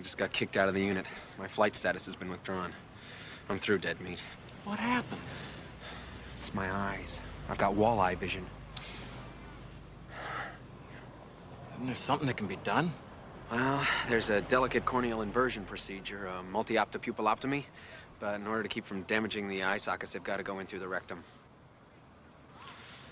just got kicked out of the unit. My flight status has been withdrawn. I'm through, dead meat. What happened? It's my eyes. I've got walleye vision. Isn't there something that can be done? Well, there's a delicate corneal inversion procedure, a multi-optopupiloptomy. But in order to keep from damaging the eye sockets, they've got to go in through the rectum.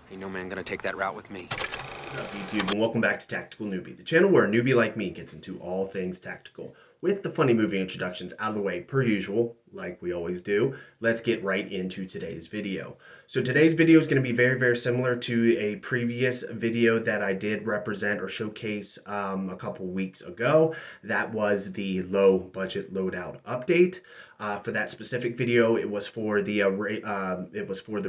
Ain't no man gonna take that route with me. What's up, YouTube, and welcome back to Tactical Newbie, the channel where a newbie like me gets into all things tactical. With the funny movie introductions out of the way, per usual, like we always do, let's get right into today's video. So today's video is going to be very, very similar to a previous video that I did represent or showcase a couple weeks ago. That was the low budget loadout update. For that specific video, it was for the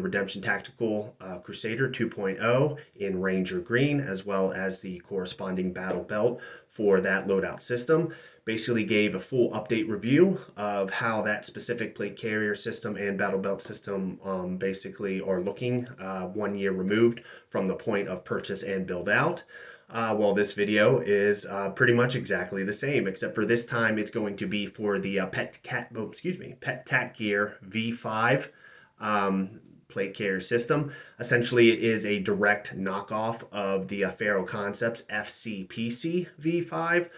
Redemption Tactical Crusader 2.0 in Ranger Green, as well as the corresponding battle belt for that loadout system. Basically gave a full update review of how that specific plate carrier system and battle belt system basically are looking 1 year removed from the point of purchase and build out. Well, this video is pretty much exactly the same, except for this time it's going to be for the PETAC Gear V5 plate carrier system. Essentially, it is a direct knockoff of the Faro Concepts FCPC V5.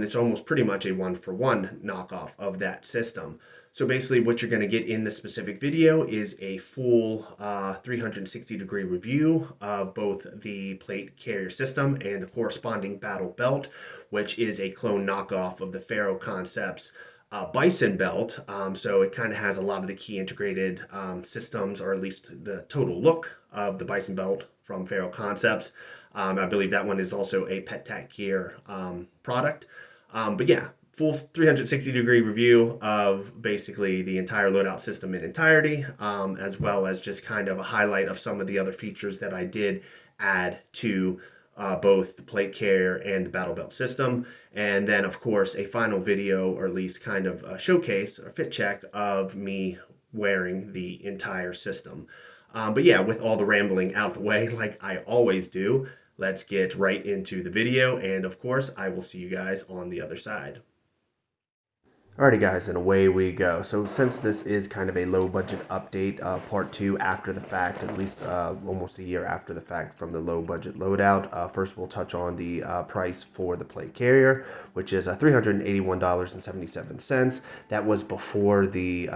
It's almost pretty much a one-for-one knockoff of that system. So basically what you're going to get in this specific video is a full 360-degree review of both the plate carrier system and the corresponding battle belt, which is a clone knockoff of the Faro Concepts Bison belt. So it kind of has a lot of the key integrated systems, or at least the total look of the Bison belt from Faro Concepts. I believe that one is also a PETAC Gear product. But yeah, full 360-degree review of basically the entire loadout system in entirety, as well as just kind of a highlight of some of the other features that I did add to both the plate carrier and the battle belt system. And then, of course, a final video, or at least kind of a showcase or fit check of me wearing the entire system. But yeah, with all the rambling out of the way, like I always do, let's get right into the video. And of course, I will see you guys on the other side. Alrighty guys, and away we go. So since this is kind of a low budget update, part 2 after the fact, at least almost a year after the fact from the low budget loadout, first we'll touch on the price for the plate carrier, which is $381.77. That was before the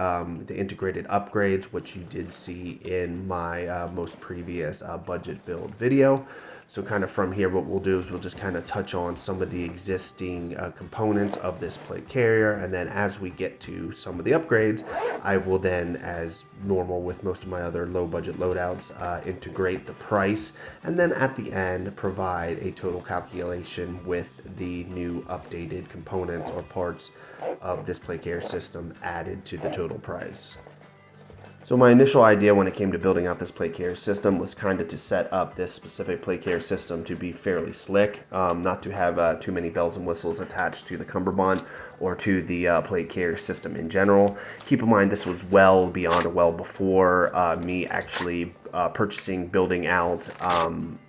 integrated upgrades, which you did see in my most previous budget build video. So kind of from here, what we'll do is we'll just kind of touch on some of the existing components of this plate carrier. And then as we get to some of the upgrades, I will then, as normal with most of my other low budget loadouts, integrate the price. And then at the end, provide a total calculation with the new updated components or parts of this plate carrier system added to the total price. So my initial idea when it came to building out this plate carrier system was kind of to set up this specific plate carrier system to be fairly slick, not to have too many bells and whistles attached to the cummerbund or to the plate carrier system in general. Keep in mind this was well beyond or well before me actually purchasing, building out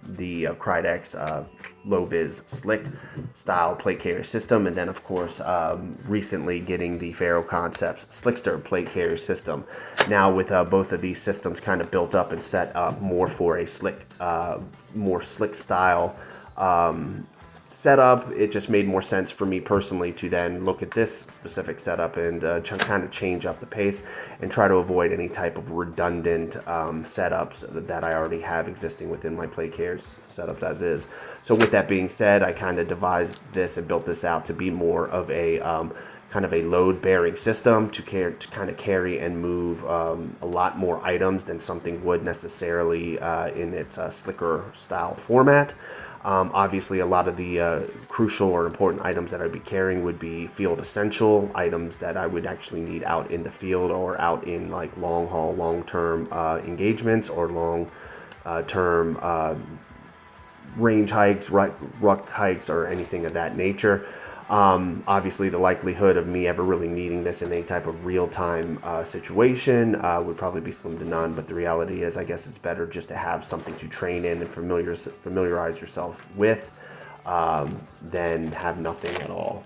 the KRYDEX low-vis slick style plate carrier system, and then of course recently getting the Faro Concepts Slingshot plate carrier system. Now with both of these systems kind of built up and set up more for a slick, more slick style setup, it just made more sense for me personally to then look at this specific setup and kind of change up the pace and try to avoid any type of redundant setups that I already have existing within my plate carriers setups as is. So with that being said, I kind of devised this and built this out to be more of a kind of a load-bearing system to kind of carry and move a lot more items than something would necessarily in its slicker style format. Obviously, a lot of the crucial or important items that I'd be carrying would be field essential items that I would actually need out in the field or out in like long haul, long-term engagements or long-term range hikes, ruck hikes, or anything of that nature. Obviously, the likelihood of me ever really needing this in any type of real-time situation would probably be slim to none, but the reality is I guess it's better just to have something to train in and familiarize yourself with than have nothing at all.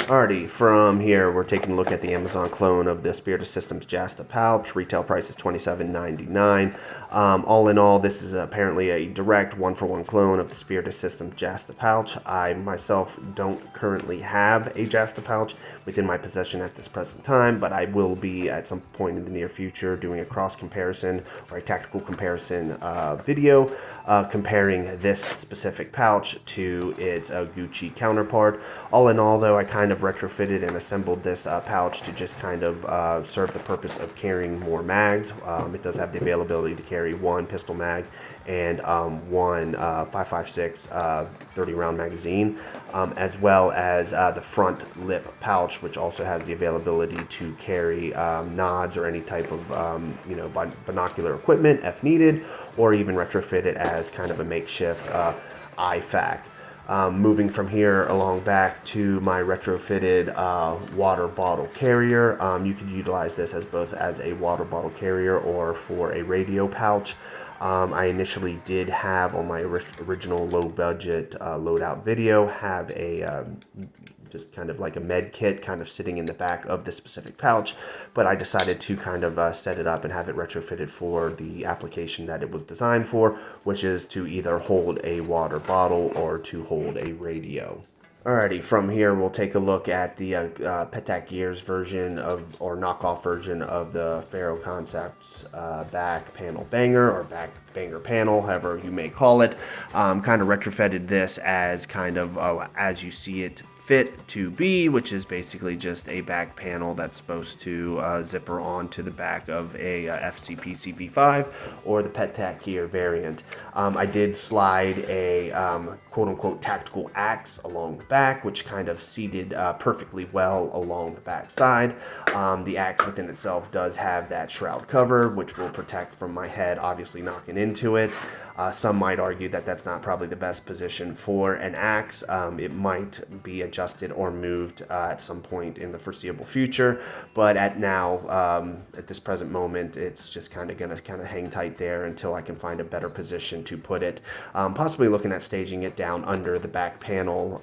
Alrighty, from here we're taking a look at the Amazon clone of the Spirit of Systems Jasta pouch. Retail price is $27.99. All in all, this is apparently a direct one-for-one clone of the Spirit of Systems Jasta pouch. I myself don't currently have a Jasta pouch within my possession at this present time, but I will be at some point in the near future doing a cross comparison or a tactical comparison video comparing this specific pouch to its Gucci counterpart. All in all, though, I kind of retrofitted and assembled this pouch to just kind of serve the purpose of carrying more mags. It does have the availability to carry one pistol mag and one 5.56 30-round magazine, as well as the front lip pouch, which also has the availability to carry nods or any type of binocular equipment if needed, or even retrofit it as kind of a makeshift IFAK. Moving from here along back to my retrofitted water bottle carrier. You could utilize this as both as a water bottle carrier or for a radio pouch. I initially did have on my original low budget loadout video have a just kind of like a med kit kind of sitting in the back of the specific pouch, but I decided to kind of set it up and have it retrofitted for the application that it was designed for, which is to either hold a water bottle or to hold a radio. Alrighty, from here we'll take a look at the PETAC Gears version of, or knockoff version of the Faro Concepts back panel banger, or back banger panel, however you may call it. Kind of retrofitted this as kind of as you see it fit to be, which is basically just a back panel that's supposed to zipper onto the back of a FCP CV5 or the PETAC Gear variant. I did slide a quote-unquote tactical axe along the back, which kind of seated perfectly well along the back side. The axe within itself does have that shroud cover, which will protect from my head obviously knocking into it. Some might argue that that's not probably the best position for an axe. It might be adjusted or moved at some point in the foreseeable future, but at this present moment, it's just kind of going to hang tight there until I can find a better position to put it. Possibly looking at staging it down under the back panel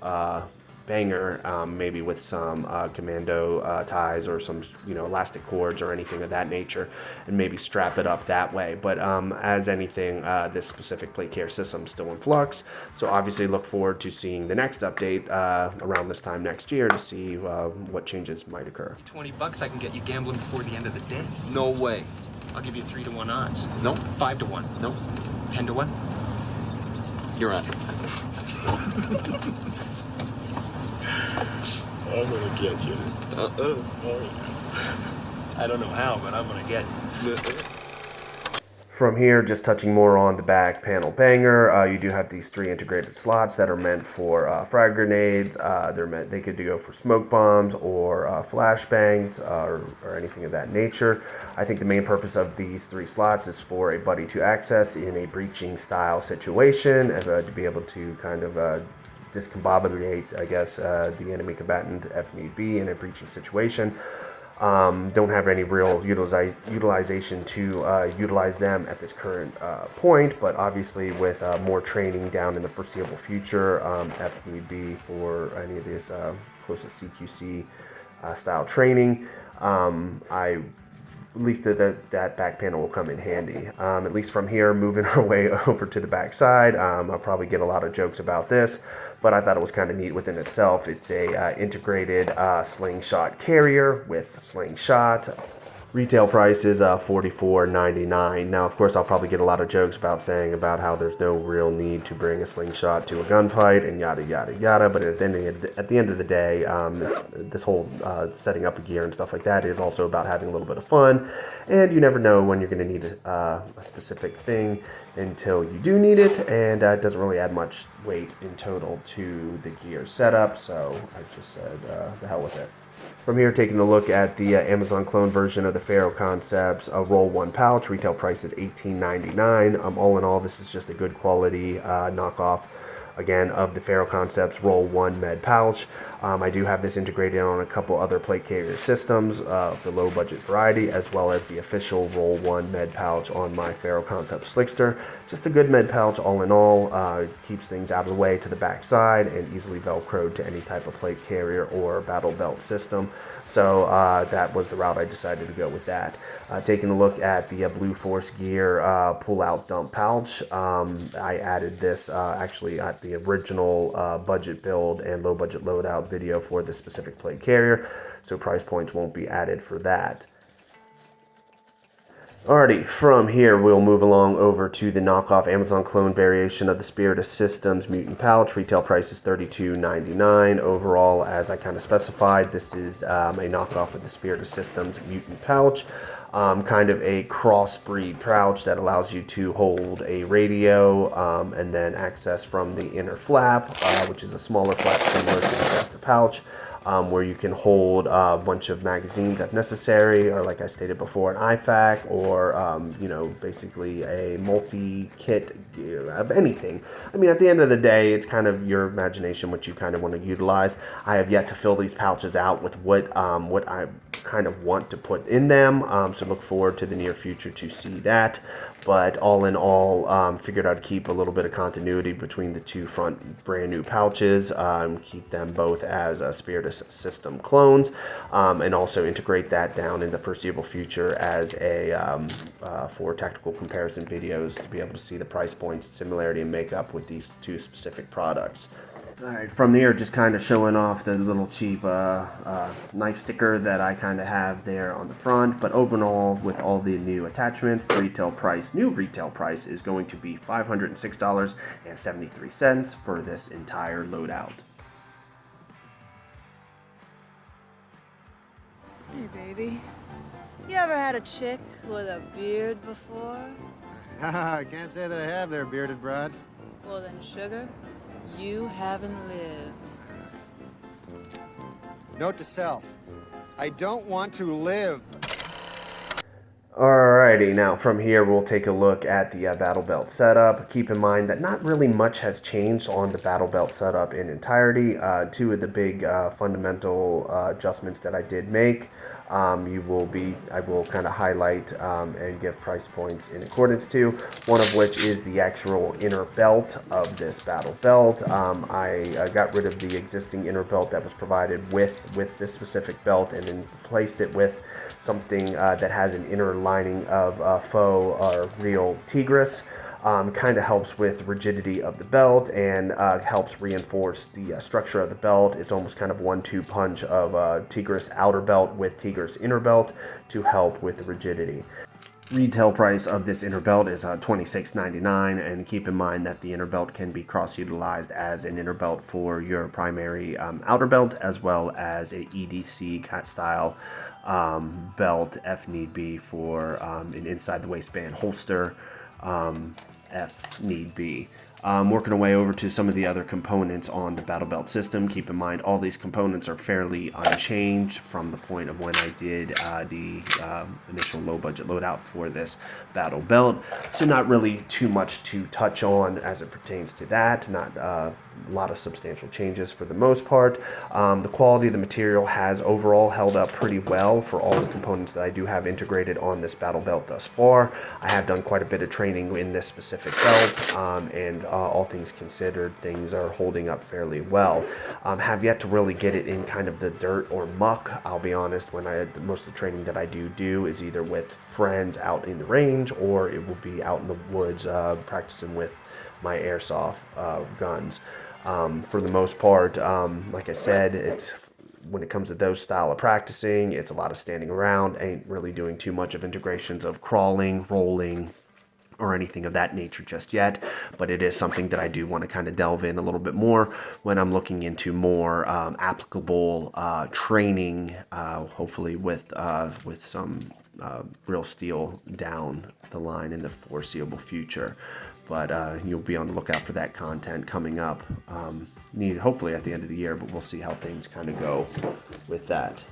banger, maybe with some commando ties or some elastic cords or anything of that nature, and maybe strap it up that way. But as anything, this specific plate care system is still in flux, so obviously look forward to seeing the next update around this time next year to see what changes might occur. $20 I can get you gambling before the end of the day. No way. I'll give you 3-to-1 odds. No. 5-to-1. No. 10-to-1. You're on. I'm gonna get you. I don't know how, but I'm gonna get you. From here, just touching more on the back panel banger, you do have these 3 integrated slots that are meant for frag grenades. They could go for smoke bombs or flashbangs or anything of that nature. I think the main purpose of these 3 slots is for a buddy to access in a breaching style situation, and to be able to kind of discombobulate, I guess, the enemy combatant if need be in a breaching situation. Don't have any real utilization to utilize them at this current point, but obviously with more training down in the foreseeable future, if need be for any of this close to CQC style training, at least that back panel will come in handy. At least from here, moving our way over to the back side, I'll probably get a lot of jokes about this, but I thought it was kind of neat within itself. It's a integrated slingshot carrier with slingshot. Retail price is $44.99. Now, of course, I'll probably get a lot of jokes about saying about how there's no real need to bring a slingshot to a gunfight and yada, yada, yada. But at the end of the day, this whole setting up a gear and stuff like that is also about having a little bit of fun. And you never know when you're going to need a specific thing until you do need it. And it doesn't really add much weight in total to the gear setup. So I just said the hell with it. From here, taking a look at the Amazon clone version of the Faro Concepts Roll 1 pouch. Retail price is $18.99. All in all, this is just a good quality knockoff again, of the Faro Concepts Roll 1 med pouch. I do have this integrated on a couple other plate carrier systems, the low budget variety, as well as the official Roll 1 med pouch on my Faro Concepts Slingshot. Just a good med pouch all in all. Keeps things out of the way to the back side and easily velcroed to any type of plate carrier or battle belt system. So that was the route I decided to go with that. Taking a look at the Blue Force Gear pull-out dump pouch, I added this actually at the original budget build and low budget loadout video for this specific plate carrier, so price points won't be added for that. Alrighty, from here we'll move along over to the knockoff Amazon clone variation of the Spirit of Systems Mutant Pouch. Retail price is $32.99. Overall, as I kind of specified, this is a knockoff of the Spirit of Systems Mutant Pouch. Kind of a crossbreed pouch that allows you to hold a radio and then access from the inner flap, which is a smaller flap similar to the Vesta pouch. Where you can hold a bunch of magazines if necessary, or like I stated before, an IFAC, or basically a multi-kit of anything. I mean, at the end of the day, it's kind of your imagination what you kind of want to utilize. I have yet to fill these pouches out with what I kind of want to put in them, so look forward to the near future to see that. But all in all, figured I'd keep a little bit of continuity between the two front brand new pouches, keep them both as Spirit of System clones, and also integrate that down in the foreseeable future as a for tactical comparison videos to be able to see the price points, similarity, and makeup with these two specific products. Alright, from there, just kind of showing off the little cheap knife sticker that I kind of have there on the front. But overall, with all the new attachments, the new retail price is going to be $506.73 for this entire loadout. Hey, baby. You ever had a chick with a beard before? I can't say that I have there, bearded broad. Well, then, sugar, you haven't lived. Note to self, I don't want to live. Alrighty, now from here we'll take a look at the battle belt setup. Keep in mind that not really much has changed on the battle belt setup in entirety. Two of the big fundamental adjustments that I did make, I will kind of highlight and give price points in accordance to. One of which is the actual inner belt of this battle belt. I got rid of the existing inner belt that was provided with this specific belt and then replaced it with something that has an inner lining of faux or real tigris. Kind of helps with rigidity of the belt and helps reinforce the structure of the belt. It's almost kind of 1-2 punch of tigris outer belt with tigris inner belt to help with the rigidity. Retail price of this inner belt is $26.99, and keep in mind that the inner belt can be cross-utilized as an inner belt for your primary outer belt, as well as a EDC style belt if need be for an inside the waistband holster if need be. Working our way over to some of the other components on the battle belt system. Keep in mind all these components are fairly unchanged from the point of when I did the initial low budget loadout for this battle belt, so not really too much to touch on as it pertains to that. Not a lot of substantial changes for the most part. The quality of the material has overall held up pretty well for all the components that I do have integrated on this battle belt thus far. I have done quite a bit of training in this specific belt, and all things considered, things are holding up fairly well. Have yet to really get it in kind of the dirt or muck. I'll be honest, when most of the training that I do is either with friends out in the range, or it will be out in the woods practicing with my airsoft guns. For the most part, like I said, when it comes to those style of practicing, it's a lot of standing around. Ain't really doing too much of integrations of crawling, rolling, or anything of that nature just yet, but it is something that I do want to kind of delve in a little bit more when I'm looking into more applicable training, hopefully with some real steel down the line in the foreseeable future. But you'll be on the lookout for that content coming up, hopefully at the end of the year, but we'll see how things kind of go with that.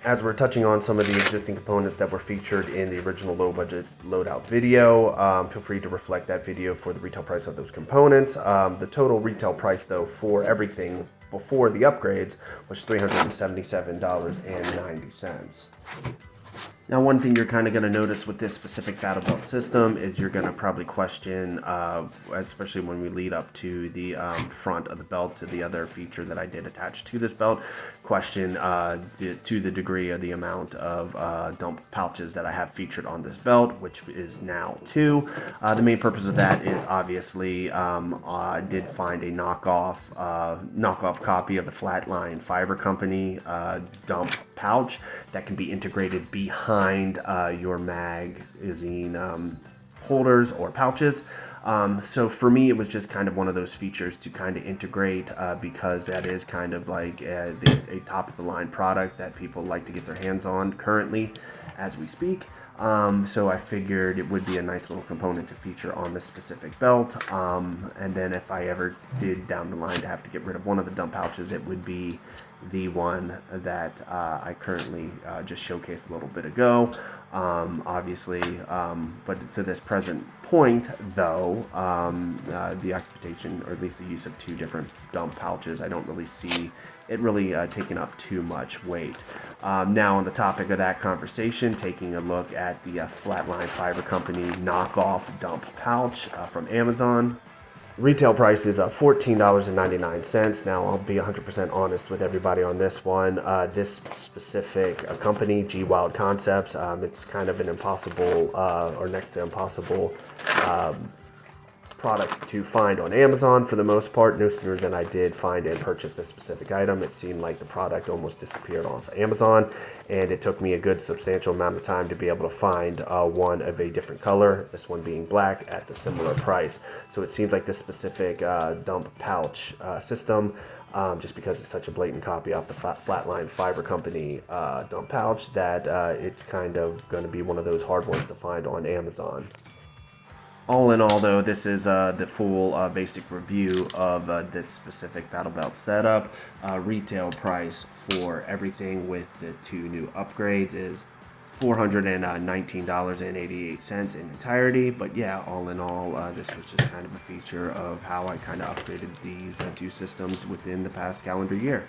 As we're touching on some of the existing components that were featured in the original low budget loadout video, feel free to reflect that video for the retail price of those components. The total retail price though for everything before the upgrades was $377.90. Now, one thing you're kind of going to notice with this specific battle belt system is you're going to probably question, especially when we lead up to the front of the belt, to the other feature that I did attach to this belt, question to the degree of the amount of dump pouches that I have featured on this belt, which is now 2. The main purpose of that is obviously I did find a knockoff copy of the Flatline Fiber Company dump pouch that can be integrated behind your magazine holders or pouches. So for me, it was just kind of one of those features to kind of integrate because that is kind of like a top of the line product that people like to get their hands on currently as we speak. So I figured it would be a nice little component to feature on this specific belt. And then if I ever did down the line to have to get rid of one of the dump pouches, it would be the one that I currently just showcased a little bit ago. Obviously, but to this present point, though, the occupation, or at least the use of 2 different dump pouches, I don't really see it really taking up too much weight. Now, on the topic of that conversation, taking a look at the Flatline Fiber Company knockoff dump pouch from Amazon. Retail price is $14.99. Now, I'll be 100% honest with everybody on this one. This specific company, G Wild Concepts, it's kind of an impossible or next to impossible product to find on Amazon for the most part. No sooner than I did find and purchase this specific item, it seemed like the product almost disappeared off Amazon, and it took me a good substantial amount of time to be able to find one of a different color, this one being black, at the similar price. So it seems like this specific dump pouch system, just because it's such a blatant copy off the Flatline Fiber Company dump pouch, that it's kind of going to be one of those hard ones to find on Amazon. All in all, though, this is the full basic review of this specific battle belt setup. Retail price for everything with the 2 new upgrades is $419.88 in entirety. But yeah, all in all, this was just kind of a feature of how I kind of upgraded these 2 systems within the past calendar year.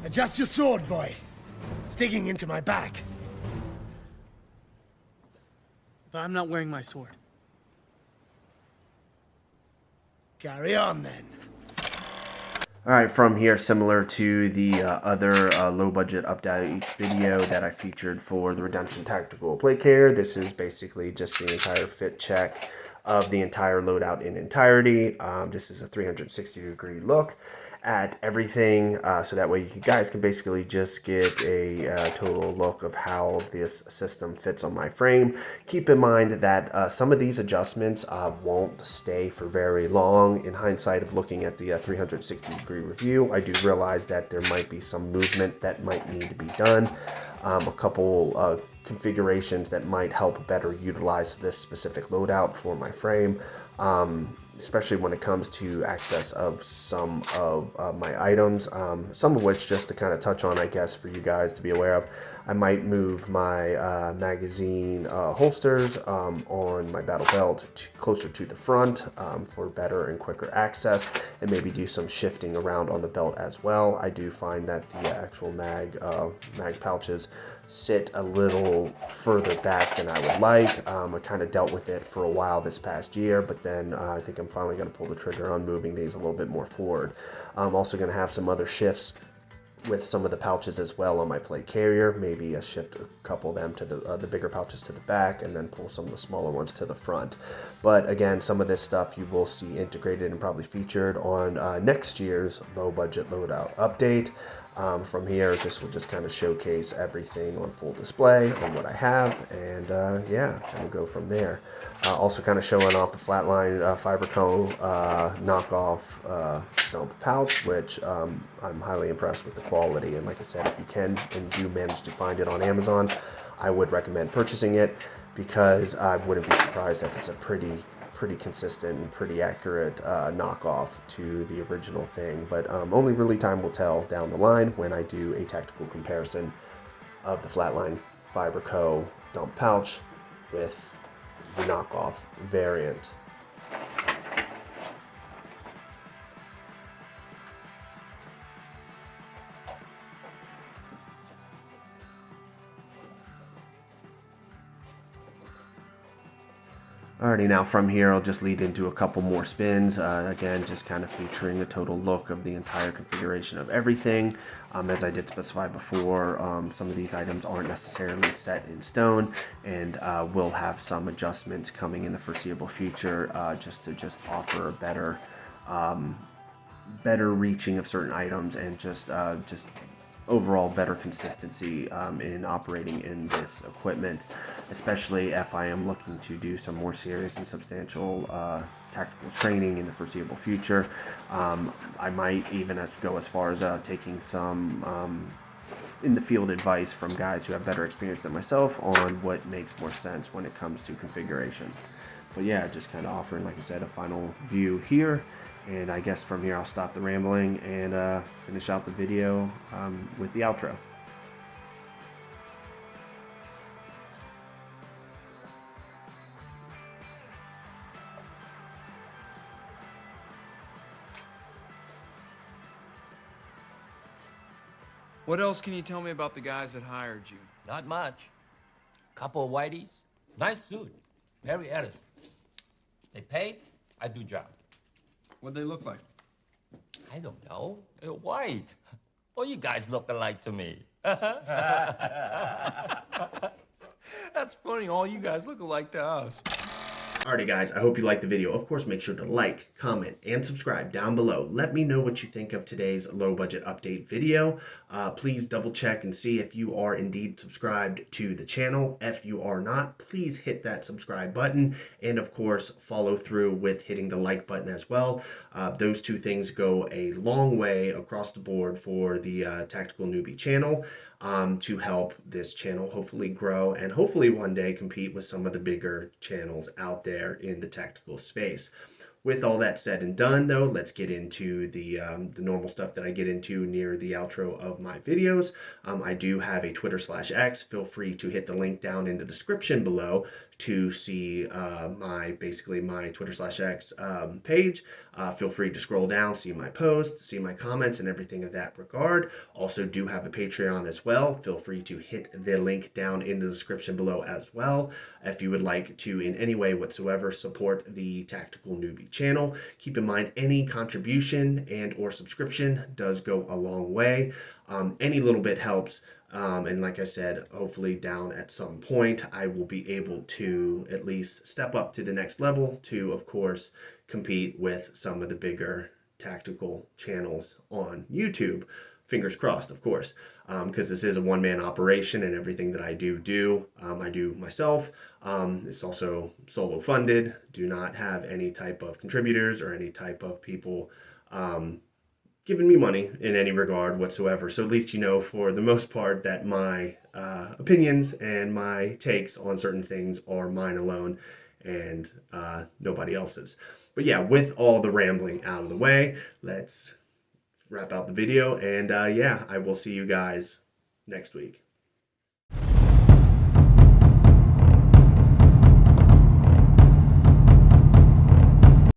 Adjust your sword, boy. It's digging into my back. But I'm not wearing my sword. Carry on, then. Alright, from here, similar to the other low-budget update video that I featured for the Redemption Tactical Plate Carrier, this is basically just the entire fit check of the entire loadout in entirety. This is a 360-degree look at everything, so that way you guys can basically just get a total look of how this system fits on my frame. Keep in mind that some of these adjustments won't stay for very long. In hindsight of looking at the 360-degree review, I do realize that there might be some movement that might need to be done. A couple configurations that might help better utilize this specific loadout for my frame. Especially when it comes to access of some of my items, some of which, just to kind of touch on, I guess, for you guys to be aware of, I might move my magazine holsters on my battle belt closer to the front for better and quicker access, and maybe do some shifting around on the belt as well. I do find that the actual mag pouches sit a little further back than I would like. I kind of dealt with it for a while this past year, but then I think I'm finally going to pull the trigger on moving these a little bit more forward. I'm also going to have some other shifts with some of the pouches as well on my plate carrier. Maybe shift a couple of them to the bigger pouches to the back, and then pull some of the smaller ones to the front. But again, some of this stuff you will see integrated and probably featured on next year's low budget loadout update. From here, this will just kind of showcase everything on full display on what I have, and yeah, kind of go from there. Also kind of showing off the Flatline Fiber Co. knockoff dump pouch, which I'm highly impressed with the quality. And like I said, if you can and do manage to find it on Amazon, I would recommend purchasing it, because I wouldn't be surprised if it's a pretty pretty consistent and pretty accurate knockoff to the original thing. But only really time will tell down the line when I do a tactical comparison of the Flatline Fiber Co. dump pouch with the knockoff variant. Alrighty, now from here I'll just lead into a couple more spins, again just kind of featuring the total look of the entire configuration of everything. As I did specify before, some of these items aren't necessarily set in stone, and will have some adjustments coming in the foreseeable future, just to offer a better reaching of certain items, and just overall better consistency in operating in this equipment, especially if I am looking to do some more serious and substantial tactical training in the foreseeable future. I might even go as far as taking some in the field advice from guys who have better experience than myself on what makes more sense when it comes to configuration. But yeah, just kind of offering, like I said, a final view here. And I guess from here I'll stop the rambling and finish out the video with the outro. What else can you tell me about the guys that hired you? Not much. Couple of whiteys. Nice suit. Perry Ellis. They pay, I do job. What'd they look like? I don't know. They're white. All you guys look alike to me. That's funny. All you guys look alike to us. Alrighty guys, I hope you liked the video. Of course, make sure to like, comment, and subscribe down below. Let me know what you think of today's low budget update video. Please double check and see if you are indeed subscribed to the channel. If you are not, please hit that subscribe button. And of course, follow through with hitting the like button as well. Those two things go a long way across the board for the Tactical Newbie channel. To help this channel hopefully grow and hopefully one day compete with some of the bigger channels out there in the tactical space. With all that said and done, though, let's get into the normal stuff that I get into near the outro of my videos. I do have a Twitter/X. Feel free to hit the link down in the description below to see my Twitter/X page. Feel free to scroll down, see my posts, see my comments, and everything of that regard. Also do have a Patreon as well. Feel free to hit the link down in the description below as well. If you would like to in any way whatsoever support the Tactical Newbie channel, keep in mind any contribution and or subscription does go a long way. Any little bit helps. And like I said, hopefully down at some point, I will be able to at least step up to the next level to, of course, compete with some of the bigger tactical channels on YouTube. Fingers crossed, of course, because this is a one-man operation and everything that I do I do myself. It's also solo funded, do not have any type of contributors or any type of people giving me money in any regard whatsoever. So at least you know for the most part that my opinions and my takes on certain things are mine alone and nobody else's. But yeah, with all the rambling out of the way, let's wrap out the video. And yeah, I will see you guys next week.